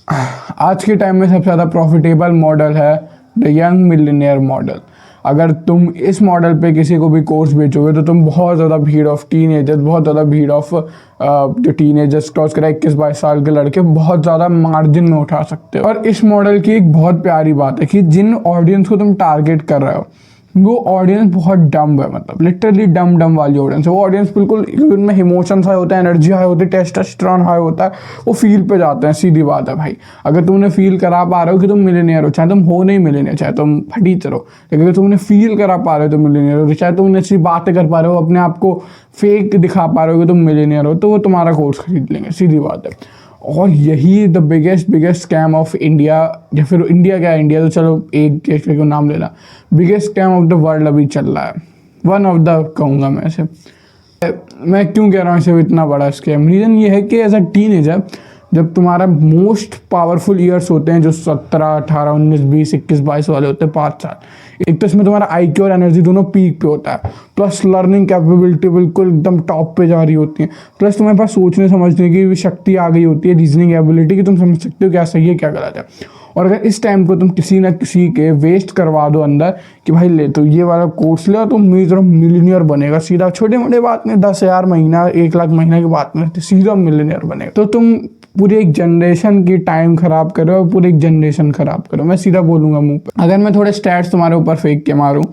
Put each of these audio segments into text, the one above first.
आज के टाइम में सबसे ज़्यादा प्रॉफिटेबल मॉडल है द यंग मिलियनेयर मॉडल। अगर तुम इस मॉडल पे किसी को भी कोर्स बेचोगे तो तुम बहुत ज़्यादा भीड़ ऑफ टीनेजर्स, बहुत ज़्यादा भीड़ ऑफ जो टीनेजर्स क्रॉस करा 21-22 साल के लड़के बहुत ज़्यादा मार्जिन में उठा सकते हो। और इस मॉडल की एक बहुत प्यारी बात है कि जिन ऑडियंस को तुम टारगेट कर रहे हो वो ऑडियंस बहुत डम है, मतलब लिटरली डम वाली ऑडियंस है। वो ऑडियंस बिल्कुल, उनमें इमोशंस हाई होता है, एनर्जी हाई होती है, टेस्टोस्टेरोन हाई होता है, वो फील पे जाते हैं। सीधी बात है भाई, अगर तुमने फील करा पा रहे हो कि तुम मिलियनेयर हो, चाहे तुम हो नहीं मिलियनेयर, चाहे तुम फटी चलो, लेकिन अगर तुमने फील करा पा रहे हो तुम मिलियनेयर हो, चाहे तुमने ऐसी बातें कर पा रहे हो, अपने आप को फेक दिखा पा रहे हो कि तुम मिलियनेयर हो, तो वो तुम्हारा कोर्स खरीद लेंगे। सीधी बात है। और यही the biggest scam of India, या फिर इंडिया क्या है, इंडिया तो चलो एक देश का नाम लेना, biggest scam of the world अभी चल रहा है। वन ऑफ द कहूँगा मैं ऐसे। मैं क्यों कह रहा हूँ इसे इतना बड़ा स्कैम? रीज़न ये है कि एज अ टीनेजर जब तुम्हारा मोस्ट पावरफुल ईयर्स होते हैं जो 17, 18, 19, 20, 21, 22 वाले होते हैं, 5 साल, एक तो इसमें तुम्हारा IQ और एनर्जी दोनों पीक पे होता है, प्लस लर्निंग कैपेबिलिटी बिल्कुल एकदम टॉप पे जा रही होती है, प्लस तुम्हारे पास सोचने समझने की भी शक्ति आ गई होती है, रीजनिंग एबिलिटी की, तुम समझ सकते हो क्या सही है क्या गलत है। और अगर इस टाइम को तुम किसी ना किसी के वेस्ट करवा दो अंदर कि भाई ले तो ये वाला कोर्स ले तो मेरी तरफ मिलीनियर बनेगा, सीधा छोटे मोटे बात में 10,000 महीना 1 लाख महीना की बात में सीधा मिलीनियर बनेगा, तो तुम पूरी एक जनरेशन की टाइम खराब करो और पूरी एक जनरेशन खराब करो। मैं सीधा बोलूँगा मुंह पे। अगर मैं थोड़े स्टैट्स तुम्हारे ऊपर फेंक के मारूँ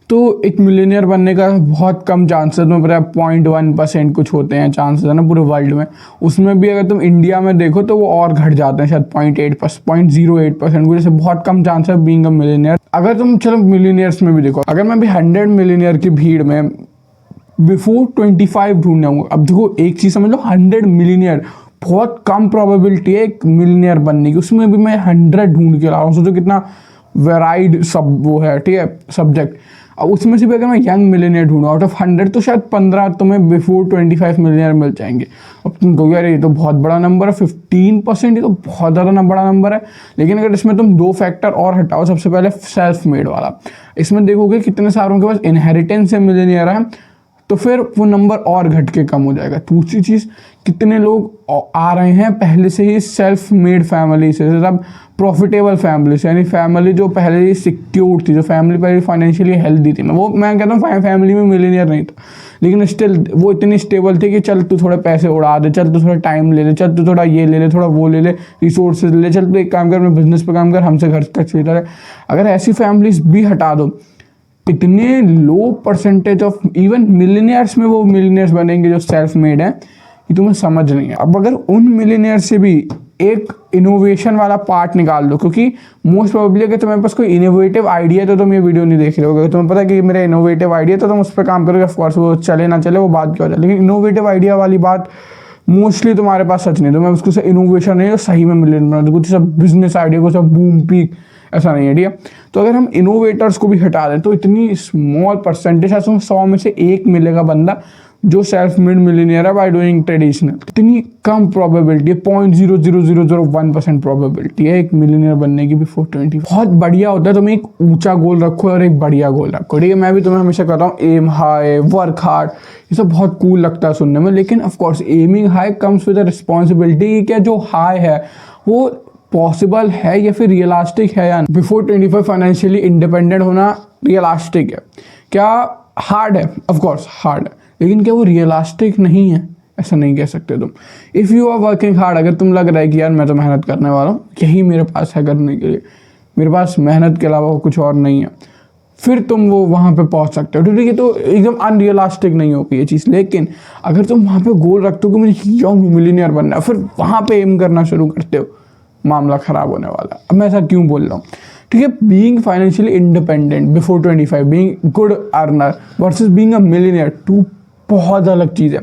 तो एक मिलियनियर बनने का बहुत कम चांसेस में, पता 0.1% कुछ होते हैं चांसेस है ना पूरे वर्ल्ड में। उसमें भी अगर तुम इंडिया में देखो तो वो और घट जाते हैं, शायद 0.08% कुछ, जैसे बहुत कम चांस है बीइंग अ मिलियनियर। अगर तुम चलो मिलियनियर्स में भी देखो, अगर मैं भी 100 मिलियनियर की भीड़ में बिफोर 25 ढूंढ जाऊँगा, अब देखो एक चीज़ समझ लो, 100 मिलियनियर बहुत कम प्रोबेबिलिटी है एक मिलियनियर बनने की, उसमें भी मैं 100 ढूंढ के ला रहा हूँ। सोचो कितना वेराइड सब वो है, ठीक है, सब्जेक्ट। अब उसमें से भी अगर मैं यंग मिलियनियर ढूंढूँ आउट ऑफ 100 तो शायद 15 तुम्हें बिफोर 25 मिलियनियर मिल जाएंगे। अब तुम कहोगे यार ये तो बहुत बड़ा नंबर है, 15%, ये तो बहुत ज़्यादा बड़ा नंबर है। लेकिन अगर इसमें तुम 2 फैक्टर और हटाओ, सबसे पहले सेल्फ मेड वाला, इसमें देखोगे कितने सारों के पास इनहेरिटेंस से मिलियनियर है, तो फिर वो नंबर और घट के कम हो जाएगा। दूसरी चीज़, कितने लोग आ रहे हैं पहले से ही सेल्फ मेड फैमिली से, मतलब प्रॉफिटेबल फैमिली से, यानी फैमिली जो पहले ही सिक्योर थी, जो फैमिली पहले फाइनेंशियली हेल्दी थी। मैं कहता हूँ फैमिली में मिलियनियर नहीं था, लेकिन स्टिल वो इतनी स्टेबल थी कि चल तू थोड़े पैसे उड़ा दे, चल तू थोड़ा टाइम ले ले, चल तू थोड़ा ये ले ले, थोड़ा वो ले ले, रिसोर्सेज ले, चल तू एक काम कर, अपने बिजनेस पे काम कर, हमसे घर तक चलता रहे। अगर ऐसी फैमिलीज भी हटा दो, इतने लो परसेंटेज ऑफ इवन मिलियनियर्स में वो मिलियनियर्स बनेंगे जो सेल्फ मेड है, ये तुम्हें समझ नहीं है। अब अगर उन मिलियनियर से भी एक इनोवेशन वाला पार्ट निकाल दो, क्योंकि मोस्ट प्रोबेबली अगर तुम्हारे पास कोई इनोवेटिव आइडिया है तो तुम ये वीडियो नहीं देख रहे हो। अगर तुम्हें पता है कि मेरा इनोवेटिव आइडिया तो तुम उस पर काम करोगे, ऑफकोर्स वो चले ना चले वो बात क्या हो जाए, लेकिन इनोवेटिव आइडिया वाली बात मोस्टली तुम्हारे पास सच नहीं। तो मैं उसको इनोवेशन नहीं, सही में मिलियन बना, कुछ सब बिजनेस आइडिया को सब बूम पीक ऐसा नहीं है, ठीक है। तो अगर हम इनोवेटर्स को भी हटा दें तो इतनी स्मॉल परसेंटेज है, 100 में से एक मिलेगा बंदा जो सेल्फ मेड मिलियनियर है बाय डूइंग ट्रेडिशनल। इतनी कम प्रोबेबिलिटी है, 0.00001% प्रोबेबिलिटी है एक मिलियनियर बनने की बिफोर 20। बहुत बढ़िया होता है तुम्हें एक ऊंचा गोल रखो और एक बढ़िया गोल रखो, ठीक है। मैं भी तुम्हें हमेशा कहता हूँ एम हाई, वर्क हार्ड, ये सब बहुत कूल लगता है सुनने में, लेकिन of course aiming high comes with responsibility. क्या जो हाई है वो पॉसिबल है या फिर रियलिस्टिक है या बिफोर 25 फाइनेंशियली इंडिपेंडेंट होना रियलिस्टिक है? क्या हार्ड है? ऑफकोर्स हार्ड है, लेकिन क्या वो रियलिस्टिक नहीं है? ऐसा नहीं कह सकते तुम। If you are working hard, अगर तुम लग रहा है कि यार मैं तो मेहनत करने वाला हूँ, यही मेरे पास है करने के लिए, मेरे पास मेहनत के अलावा कुछ और नहीं है, फिर तुम वो वहाँ पे पहुँच सकते हो, ठीक है। तो एकदम अनरियलिस्टिक नहीं होगी ये चीज़। लेकिन अगर तुम वहाँ पे गोल रखते हो कि मुझे यंग मिलियनियर बनना है, फिर वहाँ पे एम करना शुरू करते हो, मामला ख़राब होने वाला है। अब मैं ऐसा क्यों बोल रहा हूँ, ठीक है। Being financially independent before 25, being good earner versus being a millionaire, two बहुत अलग चीज़ है।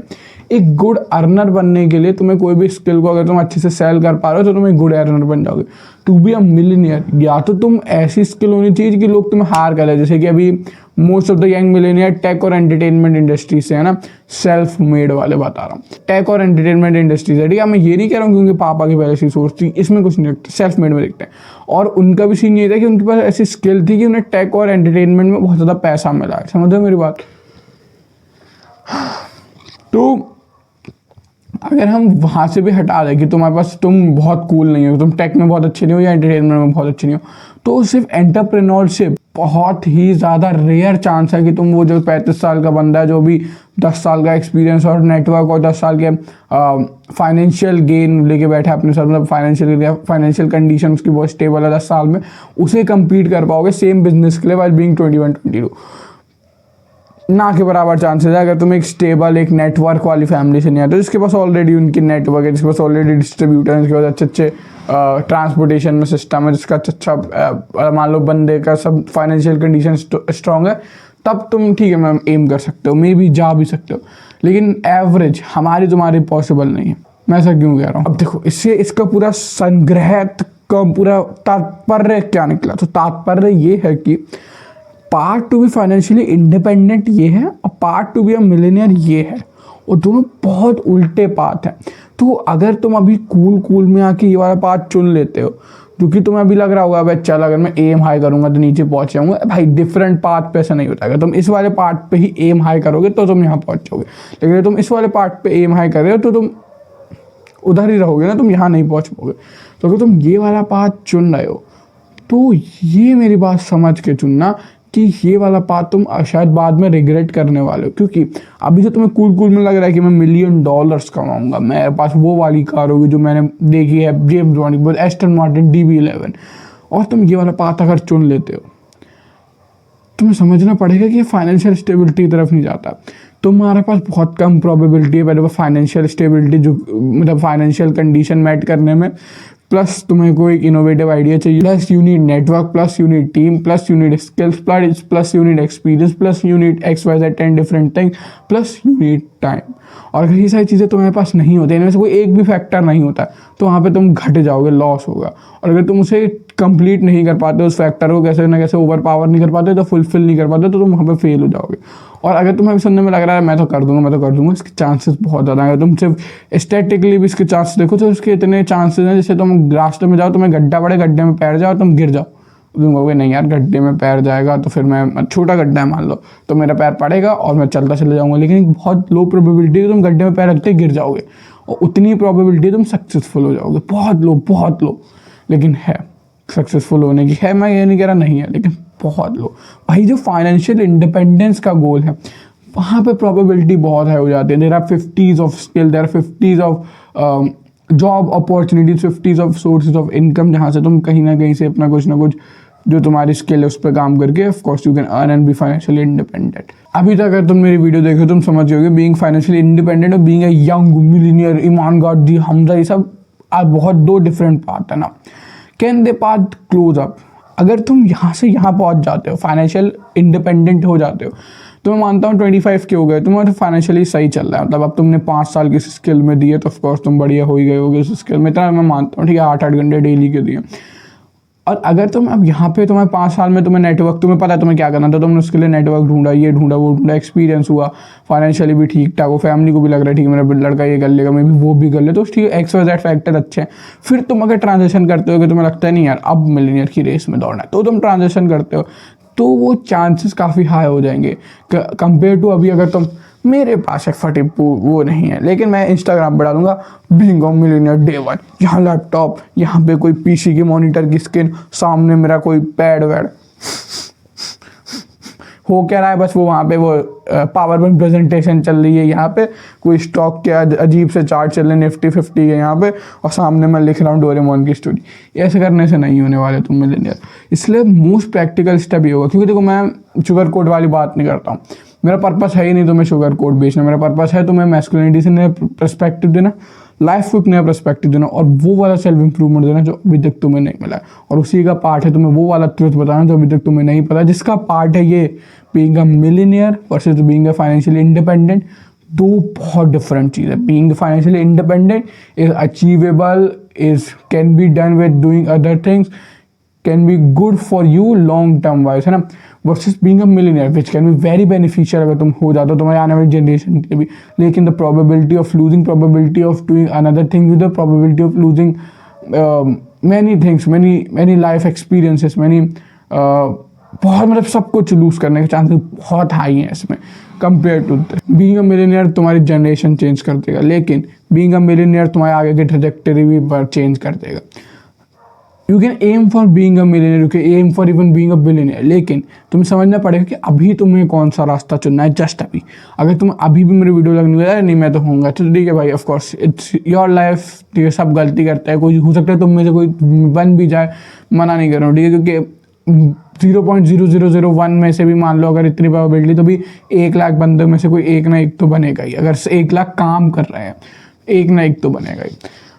एक गुड अर्नर बनने के लिए तुम्हें कोई भी स्किल को अगर तुम अच्छे से सेल कर पा रहे हो तो तुम एक गुड अर्नर बन जाओगे। टू बी अ मिलियनियर, या तो तुम ऐसी स्किल होनी चाहिए कि लोग तुम्हें हार करें, जैसे कि अभी most of the young millionaire tech और एंटरटेनमेंट इंडस्ट्री से है ना, सेल्फ मेड वाले बता रहा हूँ। टेक और एंटरटेनमेंट इंडस्ट्री से, ठीक है। मैं ये नहीं कह रहा हूँ क्योंकि पापा की पहले से सोच थी, इसमें कुछ नहीं रखते, सेल्फ मेड में दिखते हैं। और उनका भी सीन ये था कि उनके पास ऐसी स्किल थी कि उन्हें टेक और एंटरटेनमेंट में बहुत ज़्यादा पैसा मिला है, समझो मेरी बात। तो अगर हम वहाँ से भी हटा दें कि तुम्हारे पास तुम बहुत कूल नहीं हो, तुम टेक में बहुत अच्छे नहीं हो या एंटरटेनमेंट में बहुत अच्छे नहीं हो, तो सिर्फ एंटरप्रेन्योरशिप बहुत ही ज़्यादा रेयर चांस है कि तुम वो जो 35 साल का बंदा है जो भी 10 साल का एक्सपीरियंस और नेटवर्क और 10 साल के फाइनेंशियल गेन लेके बैठा है अपने साथ, मतलब फाइनेंशियल कंडीशन उसकी बहुत स्टेबल है 10 साल में, उसे कम्पीट कर पाओगे सेम बिजनेस के लिए वाइल बीइंग 21-22। ना के बराबर चांसेस है अगर तुम एक स्टेबल एक नेटवर्क वाली फैमिली से नहीं आते, जिसके पास ऑलरेडी उनकी नेटवर्क है, जिसके पास ऑलरेडी डिस्ट्रीब्यूटर है, जिसके पास अच्छे अच्छे ट्रांसपोर्टेशन में सिस्टम है, जिसका अच्छा मान लो बंदे का सब फाइनेंशियल कंडीशन स्ट्रॉन्ग है, तब तुम ठीक है मैम एम कर सकते हो, मे भी जा भी सकते हो। लेकिन एवरेज हमारी तुम्हारी पॉसिबल नहीं है। मैं ऐसा क्यों कह रहा हूँ? अब देखो इससे इसका पूरा संग्रह का पूरा तात्पर्य क्या निकला, तो तात्पर्य ये है कि part to be financially independent ये है और part to be a millionaire ये है, और दोनों बहुत उल्टे पाथ हैं। तो अगर तुम अभी कूल में आके ये वाला पाथ चुन लेते हो, जो कि तुम्हें अभी लग रहा होगा भाई चल अगर मैं एम हाई करूंगा तो नीचे पहुंच जाऊंगा, भाई डिफरेंट पाथ पे ऐसा नहीं होता। अगर तुम इस वाले पार्ट पे ही एम हाई करोगे तो तुम यहाँ पहुंच जाओगे, लेकिन अगर तुम इस वाले पार्ट पे एम हाई कर रहे हो तो तुम उधर ही रहोगे ना, तुम यहाँ नहीं पहुंच पाओगे। तो अगर तुम ये वाला पाथ चुन रहे हो तो ये मेरी बात समझ के चुनना कि ये वाला पाथ तुम शायद बाद में रिग्रेट करने वाले हो, क्योंकि अभी जो तुम्हें कूल में लग रहा है कि मैं $1 मिलियन कमाऊंगा, मेरे पास वो वाली कार होगी जो मैंने देखी है James bond, Aston Martin DB11, और तुम ये वाला पाथ अगर चुन लेते हो, तुम्हें समझना पड़ेगा कि ये फाइनेंशियल स्टेबिलिटी की तरफ नहीं जाता। तुम्हारे पास बहुत कम प्रोबेबिलिटी है पहले वो फाइनेंशियल स्टेबिलिटी जो मतलब फाइनेंशियल कंडीशन मैट करने में, प्लस तुम्हें कोई इनोवेटिव आइडिया चाहिए, plus you need network, plus you need team, plus you need skills, plus you need experience, plus you need XYZ 10 different thing, plus you need time. और अगर ये सारी चीज़ें तुम्हारे पास नहीं होती, इनमें से कोई एक भी फैक्टर नहीं होता, तो वहाँ पे तुम घट जाओगे, लॉस होगा। और अगर तुम उसे कंप्लीट नहीं कर पाते, उस फैक्टर को कैसे ना कैसे ओवर पावर नहीं कर पाते, तो फुलफिल नहीं कर पाते, तो तुम वहाँ पे फेल हो जाओगे। और अगर तुम्हें सुनने में लग रहा है मैं तो कर दूंगा, इसके चांसेस बहुत ज़्यादा हैं। अगर तुम सिर्फ एस्थेटिकली भी इसके चांसेस देखो तो इसके इतने चांसेस हैं, जैसे तुम रास्ते में जाओ, तुम्हें गड्ढा पड़े, गड्ढे में पैर जाओ, तुम गिर जाओ, तुम कहोगे नहीं यार गड्ढे में पैर जाएगा तो फिर मैं, छोटा गड्ढा है मान लो, तो मेरा पैर पड़ेगा और मैं चलता चले जाऊँगा, लेकिन बहुत लो प्रोबेबिलिटी है तुम गड्ढे में पैर रखते गिर जाओगे, और उतनी प्रोबेबिलिटी तुम सक्सेसफुल हो जाओगे, बहुत लो। लेकिन है सक्सेसफुल होने की, है, मैं ये नहीं कह रहा नहीं है, लेकिन बहुत लो। भाई जो फाइनेंशियल इंडिपेंडेंस का गोल है वहाँ पे प्रोबेबिलिटी बहुत हाई हो जाती है। There are 50s of skill, there are 50s of job opportunities, 50s of sources of income, जहाँ से तुम कहीं ना कहीं से अपना कुछ ना कुछ जो तुम्हारी स्किल है उस पर काम करके of course you can earn and be financially independent. अभी तक अगर तुम मेरी वीडियो देखो तुम समझ जाओगे बीइंग फाइनेंशियली इंडिपेंडेंट और बीइंग अ यंग मिलियनियर, ईमान गाड़ी हमजा, ये सब बहुत दो डिफरेंट पार्ट है ना। Can they part close up? अगर तुम यहाँ से यहाँ पहुँच जाते हो, फाइनेंशियल इंडिपेंडेंट हो जाते हो, तो मैं मानता हूँ 25 के हो गए, तुम्हारा फाइनेंशियली सही चल रहा है, मतलब अब तुमने 5 साल की स्किल में दिए तो ऑफकोर्स तुम बढ़िया हो ही गए होगे उस स्किल में, इतना मैं मानता हूँ, ठीक है, 8-8 घंटे डेली के दिए। और अगर तुम अब यहाँ पे तुम्हें 5 साल में तुम्हें नेटवर्क, तुम्हें पता है तुम्हें क्या करना था, तुमने उसके लिए नेटवर्क ढूंढा, ये ढूंढा, वो ढूंढा, एक्सपीरियंस हुआ, फाइनेंशियली भी ठीक ठाक हो, फैमिली को भी लग रहा है ठीक है मेरा लड़का ये कर लेगा, मैं भी वो भी कर ले, तो ठीक है XYZ फैक्टर अच्छे हैं। फिर तुम अगर ट्रांजेक्शन करते हो कि तुम्हें लगता है नहीं यार अब मिलियनियर की रेस में दौड़ना है, तो तुम ट्रांजेक्शन करते हो, तो वो चांसेस काफ़ी हाई हो जाएंगे कंपेयर टू अभी अगर तुम, मेरे पास एक फटी वो नहीं है लेकिन मैं इंस्टाग्राम पर डालूंगा बीइंग अ मिलियनियर डे 1, यहाँ लैपटॉप, यहाँ पे कोई PC की मॉनिटर की स्क्रीन, सामने मेरा कोई पैड वैड हो क्या रहा है, बस वो वहाँ पे वो पावर पॉइंट प्रेजेंटेशन चल रही है, यहाँ पे कोई स्टॉक के अजीब से चार्ट चल रहे, निफ्टी 50 है यहाँ पे, और सामने मैं लिख रहा हूँ डोरेमोन की स्टोरी। ऐसे करने से नहीं होने वाले तुम मिलियनियर। इसलिए मोस्ट प्रैक्टिकल स्टेप ये होगा, क्योंकि देखो मैं शुगर कोड वाली बात नहीं करता हूँ, मेरा पर्पस है ही नहीं तुम्हें शुगर कोड बेचना, मेरा पर्पस है तुम्हें मैस्कुलिनिटी से नया पर्सपेक्टिव देना, लाइफ को एक नया पर्सपेक्टिव देना, और वो वाला सेल्फ इंप्रूवमेंट देना जो अभी तक तुम्हें नहीं मिला है। और उसी का पार्ट है तुम्हें वो वाला ट्रुथ बताना जो अभी तक तुम्हें नहीं पता, जिसका पार्ट है ये being a millionaire versus being a financially independent. दो बहुत डिफरेंट चीज़ है। Being financially independent is achievable, is can be done with doing other things, can be good for you long term wise, है ना, versus being a millionaire which can be very beneficial अगर तुम हो जाते हो तुम्हारे आने वाली जनरेशन के भी, लेकिन the probability of losing, probability of doing another thing with the probability of losing many things, many life experiences, many बहुत मतलब सब कुछ लूज करने के चांसेस बहुत हाई हैं इसमें compare to being a millionaire. तुम्हारी जनरेशन चेंज कर देगा, लेकिन बीइंग अ मिलियनियर तुम्हारे आगे की ट्रेजेक्टरी भी पर चेंज कर देगा। You can aim for being a millionaire, you can aim for even being a billionaire, लेकिन तुम्हें समझना पड़ेगा कि अभी तुम्हें कौन सा रास्ता चुनना है, जस्ट अभी। अगर तुम अभी भी मेरी वीडियो लगने लगा नहीं मैं तो होऊंगा, तो ठीक है भाई, of course it's your life, ठीक है, सब गलती करते हैं, कोई हो सकता है तुम में से कोई बन भी जाए, मना नहीं कर रहा हूँ, ठीक है, क्योंकि 0.0001 में से भी मान लो अगर इतनी प्रोबेबिलिटी, तो भी 1 लाख बंदों में से कोई एक ना एक तो बनेगा ही। अगर 1 लाख काम कर रहे हैं, एक ना एक तो बनेगा ही।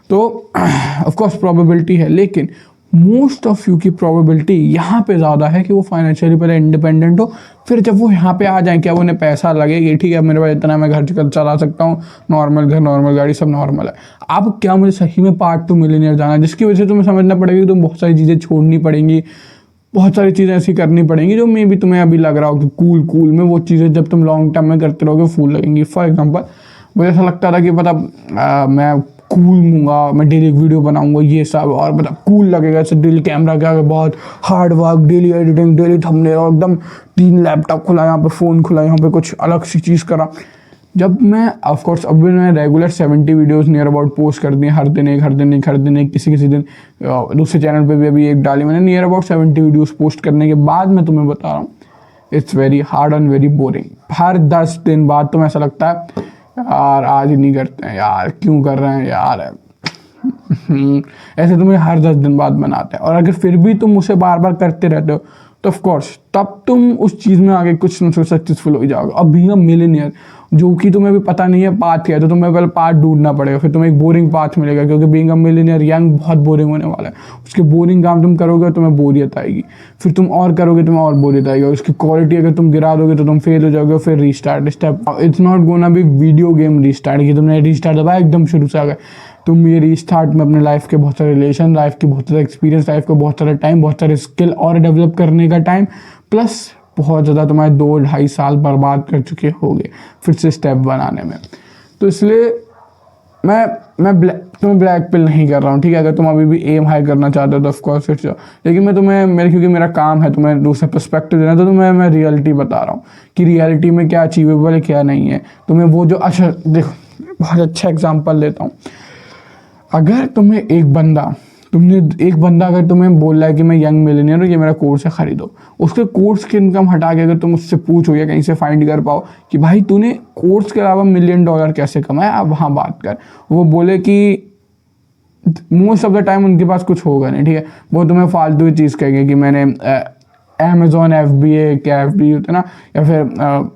तो ऑफ कोर्स प्रोबेबिलिटी है, लेकिन मोस्ट ऑफ यू की प्रोबेबिलिटी यहाँ पे ज़्यादा है कि वो फाइनेंशियली पहले इंडिपेंडेंट हो, फिर जब वो यहाँ पे आ जाए, क्या उन्हें पैसा लगेगी, ठीक है मेरे पास इतना, मैं घर चला सकता हूँ, नॉर्मल घर, नॉर्मल गाड़ी, सब नॉर्मल है। अब क्या मुझे सही में पार्ट 2 मिलियनियर जाना है, जिसकी वजह से तुम्हें समझना पड़ेगा कि तुम बहुत सारी चीज़ें छोड़नी पड़ेंगी, बहुत सारी चीज़ें ऐसी करनी पड़ेंगी जो मे भी तुम्हें अभी लग रहा हो कि कूल में, वो चीज़ें जब तुम लॉन्ग टर्म में करते रहोगे फूल लगेंगी। फॉर एग्जांपल मुझे ऐसा लगता था कि मतलब मैं कूल हूँगा, मैं डेली एक वीडियो बनाऊंगा ये सब, और मतलब कूल लगेगा, ऐसे डेली कैमरा के आगे बहुत hard work, daily editing, daily thumbnail, और एकदम 3 लैपटॉप खुला, यहाँ पे फ़ोन खुला, यहाँ पे कुछ अलग सी चीज़ करा। जब मैं ऑफ कोर्स अभी मैं regular 70 videos near about post कर दिए, हर दिन एक, किसी दिन दूसरे चैनल पे भी अभी एक डाली मैंने, नियर अबाउट 70 वीडियोस पोस्ट करने के बाद मैं तुम्हें बता रहा हूँ it's very hard and very boring. हर 10 दिन बाद तुम्हें ऐसा लगता है यार आज ही नहीं करते हैं यार, क्यों कर रहे हैं यार ऐसे तुम्हें हर 10 दिन बाद बनाते हैं। और अगर फिर भी तुम उसे बार बार करते रहते हो तो ऑफ कोर्स तब तुम उस चीज़ में आगे कुछ न कुछ सक्सेसफुल हो जाओगे। अब बीइंग अ मिलियनियर जो कि तुम्हें भी पता नहीं है पाथ क्या है, तो तुम्हें पहले पाथ ढूंढना पड़ेगा, फिर तुम्हें एक बोरिंग पाथ मिलेगा, क्योंकि बीइंग अ मिलियनियर यंग बहुत बोरिंग होने वाला है। उसके बोरिंग काम तुम करोगे तुम्हें बोरियत आएगी, फिर तुम और करोगे तुम्हें और बोरियत आएगी, और उसकी क्वालिटी अगर तुम गिरा दोगे तो तुम फेल हो जाओगे, फिर restart step. It's not gonna be video game restart कि तुमने रीस्टार्ट दबाया एकदम शुरू से आ गए। तुम ये रीस्टार्ट में अपने लाइफ के बहुत सारे रिलेशन, लाइफ की बहुत सारा एक्सपीरियंस, लाइफ का बहुत सारा टाइम, बहुत सारे स्किल और डेवलप करने का टाइम, प्लस बहुत ज़्यादा तुम्हारे 2-2.5 साल बर्बाद कर चुके होगे फिर से स्टेप बनाने में। तो इसलिए तुम्हें ब्लैक पिल नहीं कर रहा हूँ, ठीक है। अगर तुम अभी भी एम हाई करना चाहते हो तो ऑफकोर्स फिर जाओ, लेकिन मैं तुम्हें क्योंकि मेरा काम है तुम्हें दूसरा पर्सपेक्टिव देना, तो तुम्हें मैं रियलिटी बता रहा हूँ कि रियलिटी में क्या अचीवेबल है क्या नहीं है। तुम्हें वो जो अच्छा देखो, बहुत अच्छा एग्जाम्पल देता हूँ। अगर तुम्हें एक बंदा अगर तुम्हें बोल रहा है कि मैं यंग मिलियनियर हूँ, ये मेरा कोर्स है, खरीदो, उसके कोर्स की इनकम हटा के अगर तुम उससे पूछो या कहीं से फाइंड कर पाओ कि भाई तूने कोर्स के अलावा $1 मिलियन कैसे कमाया, आप वहाँ बात कर, वो बोले कि मोस्ट ऑफ द टाइम उनके पास कुछ होगा नहीं, ठीक है, वो तुम्हें फालतू की चीज़ कहेंगे कि मैंने अमेजोन FBA क्या FBA होता है ना, या फिर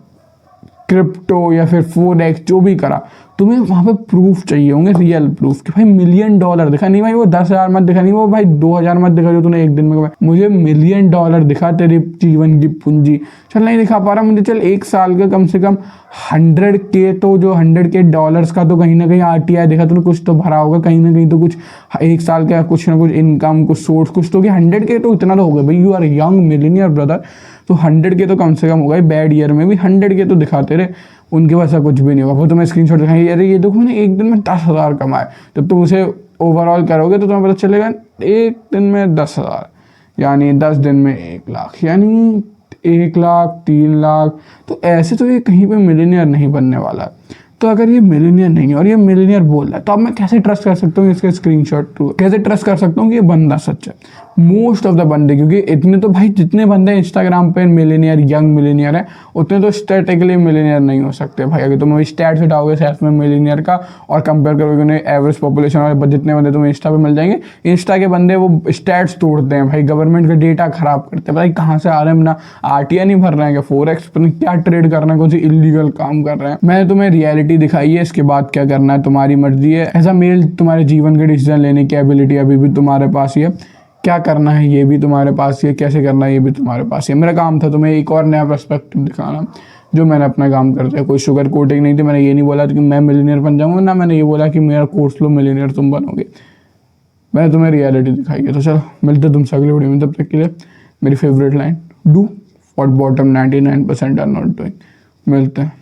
क्रिप्टो या फिर फोरेक्स जो भी करा। तुम्हें वहाँ पे प्रूफ चाहिए होंगे, रियल प्रूफ कि भाई $1 मिलियन दिखा, नहीं भाई वो 10,000 मत दिखा, नहीं वो भाई 2,000 मत दिखा जो तूने एक दिन में कमाया, मुझे $1 मिलियन दिखा तेरे जीवन की पूंजी। चल नहीं दिखा पा रहा मुझे, चल 1 साल का कम से कम 100K, तो जो $100K का तो कहीं ना कहीं RTI दिखा, तूने कुछ तो भरा होगा कहीं ना कहीं, तो कुछ 1 साल का कुछ ना कुछ इनकम, कुछ सोर्स कुछ तो, कि 100K तो इतना तो हो गया भाई, you are young millionaire brother, तो 100K तो कम से कम होगा। बैड ईयर में भी 100K तो दिखाते रहे, उनके पास कुछ भी नहीं होगा। वो तुम्हें स्क्रीनशॉट दिखाएंगे, अरे ये देखो मैंने एक दिन में 10,000 कमाए। जब तुम उसे ओवरऑल करोगे तो तुम्हें पता चलेगा एक दिन में 10,000, यानी 10 दिन में 1 लाख, यानी 1 लाख, 3 लाख। तो ऐसे तो ये कहीं पे मिलियनियर नहीं बनने वाला है। तो अगर ये मिलियनियर नहीं है और ये मिलियनियर बोल रहा है, तो अब मैं कैसे ट्रस्ट कर सकता हूँ इसके स्क्रीनशॉट टू, कैसे ट्रस्ट कर सकता हूँ कि ये बंदा सच है। मोस्ट ऑफ द बंदे, क्योंकि इतने तो भाई जितने बंदे इंस्टाग्राम पे मिलियनियर, यंग मिलियनियर है, उतने तो स्टैटिकली मिलियनियर नहीं हो सकते भाई। अगर तुम स्टैट्स हटाओगे सेल्फ में मिलियनियर का और कंपेयर करोगे उन्हें एवरेज पॉपुलेशन वाले जितने बंदे तुम्हें इंस्टा पे मिल जाएंगे, इंस्टा के बंदे वो स्टैट्स तोड़ते हैं भाई, गवर्नमेंट का डेटा खराब करते हैं, भाई कहाँ से आ रहे हैं, ना RTI नहीं भर रहे हैं, फोरेक्स पर क्या ट्रेड कर रहे हैं, कौन सी इलीगल काम कर रहे हैं। मैंने तुम्हें रियलिटी दिखाई है, इसके बाद क्या करना है तुम्हारी मर्जी है। एज अ मेल तुम्हारे जीवन के डिसीजन लेने की एबिलिटी अभी भी तुम्हारे पास ही है, क्या करना है ये भी तुम्हारे पास ही है, कैसे करना है ये भी तुम्हारे पास ही है। मेरा काम था तुम्हें एक और नया पर्सपेक्टिव दिखाना, जो मैंने अपना काम कर दिया। कोई शुगर कोटिंग नहीं थी, मैंने ये नहीं बोला कि मैं मिलियनियर बन जाऊंगा, ना मैंने ये बोला कि मेरा कोर्स लो मिलियनियर तुम बनोगे। मैंने तुम्हें रियलिटी दिखाई है। तो चलो मिलते तुमसे अगले वीडियो में, तब तक के लिए मेरी favourite line, do what bottom 99% are not doing. मिलते हैं।